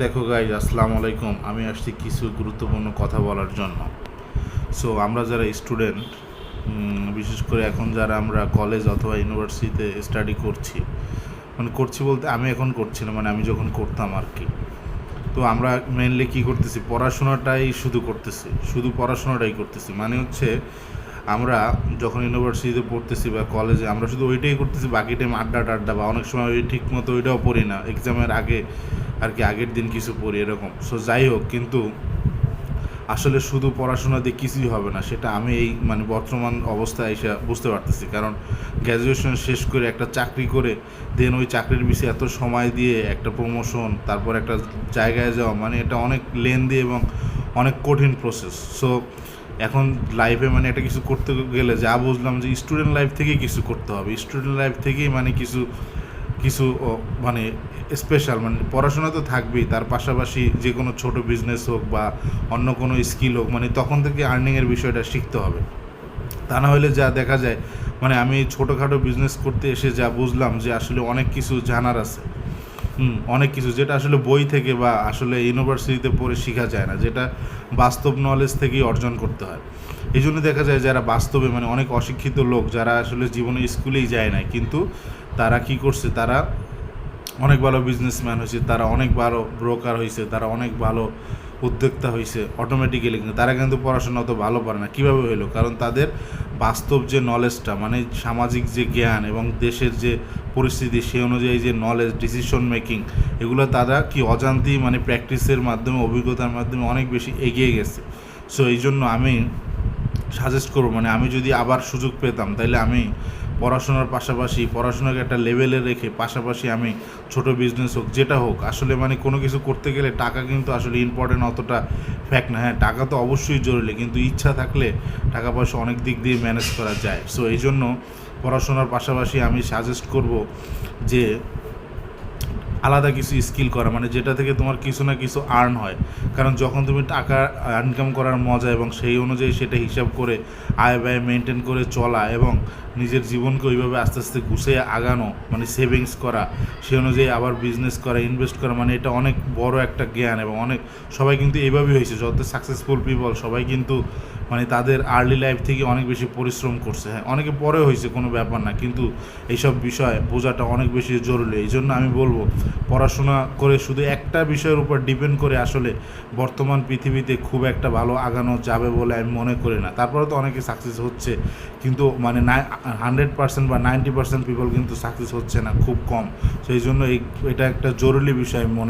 দেখো গাইজ, আসসালামু আলাইকুম। আমি আসছি কিছু গুরুত্বপূর্ণ কথা বলার জন্য। সো আমরা যারা স্টুডেন্ট, বিশেষ করে এখন যারা আমরা কলেজ অথবা ইউনিভার্সিটিতে স্টাডি করছি, মানে করছি বলতে আমি এখন করছি না, মানে আমি যখন করতাম আর কি। তো আমরা মেনলি কী করতেছি, পড়াশোনাটাই শুধু পড়াশোনাটাই করতেছি। মানে হচ্ছে আমরা যখন ইউনিভার্সিটিতে পড়তেছি বা কলেজে, আমরা শুধু ওইটাই করতেছি, বাকি টাইম আড্ডা বা অনেক সময় ওই ঠিক মতো ওইটাও পড়ি না, এক্সামের আগে আর কি আগের দিন কিছু পড়ি এরকম। সো যাই হোক, কিন্তু আসলে শুধু পড়াশোনা দিয়ে কিছুই হবে না, সেটা আমি এই মানে বর্তমান অবস্থায় এসে বুঝতে পারতেছি। কারণ গ্র্যাজুয়েশন শেষ করে একটা চাকরি করে দেন ওই চাকরির পিছিয়ে এত সময় দিয়ে একটা প্রমোশন, তারপর একটা জায়গায় যাওয়া, মানে এটা অনেক লেন্দি এবং অনেক কঠিন প্রসেস। সো এখন লাইফে মানে একটা কিছু করতে গেলে যা বুঝলাম যে স্টুডেন্ট লাইফ থেকেই কিছু করতে হবে, স্টুডেন্ট লাইফ থেকেই মানে কিছু কিছু মানে স্পেশাল, মানে পড়াশোনা তো থাকবেই, তার পাশাপাশি যে কোনো ছোট বিজনেস হোক বা অন্য কোনো স্কিল হোক, মানে তখন থেকে আর্নিংয়ের বিষয়টা শিখতে হবে। তা না হলে যা দেখা যায়, মানে আমি ছোটোখাটো বিজনেস করতে এসে যা বুঝলাম যে আসলে অনেক কিছু জানার আছে। অনেক কিছু যেটা আসলে বই থেকে বা আসলে ইউনিভার্সিটিতে পড়ে শেখা যায় না, যেটা বাস্তব নলেজ থেকেই অর্জন করতে হয়। এই জন্য দেখা যায় যারা বাস্তবে মানে অনেক অশিক্ষিত লোক, যারা আসলে জীবনে স্কুলেই যায় না, কিন্তু তারা কি করছে, তারা অনেক ভালো বিজনেসম্যান হয়েছে, তারা অনেক ভালো ব্রোকার হয়েছে, তারা অনেক ভালো উদ্যোক্তা হয়েছে অটোমেটিক্যালি। কিন্তু তারা কিন্তু পড়াশোনা অত ভালো পারে না। কীভাবে হলো? কারণ তাদের বাস্তব যে নলেজটা, মানে সামাজিক যে জ্ঞান এবং দেশের যে পরিস্থিতি সেই অনুযায়ী যে নলেজ, ডিসিশন মেকিং, এগুলো তারা কি অজান্তেই মানে প্র্যাকটিসের মাধ্যমে, অভিজ্ঞতার মাধ্যমে অনেক বেশি এগিয়ে গেছে। সো এই জন্য আমি সাজেস্ট করবো, মানে আমি যদি আবার সুযোগ পেতাম তাহলে আমি পড়াশোনার পাশাপাশি, পড়াশোনাকে একটা লেভেলে রেখে পাশাপাশি আমি ছোট বিজনেস হোক, যেটা হোক, আসলে মানে কোনো কিছু করতে গেলে টাকা কিন্তু আসলে ইম্পর্টেন্ট অতটা ফ্যাক্ট না। হ্যাঁ, টাকা তো অবশ্যই জরুরি, কিন্তু ইচ্ছা থাকলে টাকা পয়সা অনেক দিক দিয়ে ম্যানেজ করা যায়। সো এই জন্য পড়াশোনার পাশাপাশি আমি সাজেস্ট করব যে আলাদা কিছু স্কিল করা, মানে যেটা থেকে তোমার কিছু না কিছু আর্ন হয়। কারণ যখন তুমি টাকা ইনকাম করার মজা এবং সেই অনুযায়ী সেটা হিসাব করে আয় ব্যয় মেনটেন করে চলা এবং নিজের জীবনকে ওইভাবে আস্তে আস্তে গুছিয়ে আগানো, মানে সেভিংস করা, সেই অনুযায়ী আবার বিজনেস করা, ইনভেস্ট করা, মানে এটা অনেক বড় একটা জ্ঞান। এবং অনেক সবাই কিন্তু এইভাবেই হয়েছে, যত সাকসেসফুল পিপল সবাই কিন্তু মানে তাদের আর্লি লাইফ থেকে অনেক বেশি পরিশ্রম করছে। হ্যাঁ, অনেকে পরে হয়েছে, কোনো ব্যাপার না, কিন্তু এইসব বিষয় বোঝাটা অনেক বেশি জরুরি। এই জন্য আমি বলবো, পড়াশোনা করে শুধু একটা বিষয়ের উপর ডিপেন্ড করে আসলে বর্তমান পৃথিবীতে খুব একটা ভালো আগানো যাবে বলে আমি মনে করি না। তারপরে তো অনেকে সাকসেস হচ্ছে, কিন্তু মানে 100% বা 90% পিপল কিন্তু সাকসেস হচ্ছে না, খুব কম। সেই জন্য এটা একটা জরুরি বিষয় আমি মনে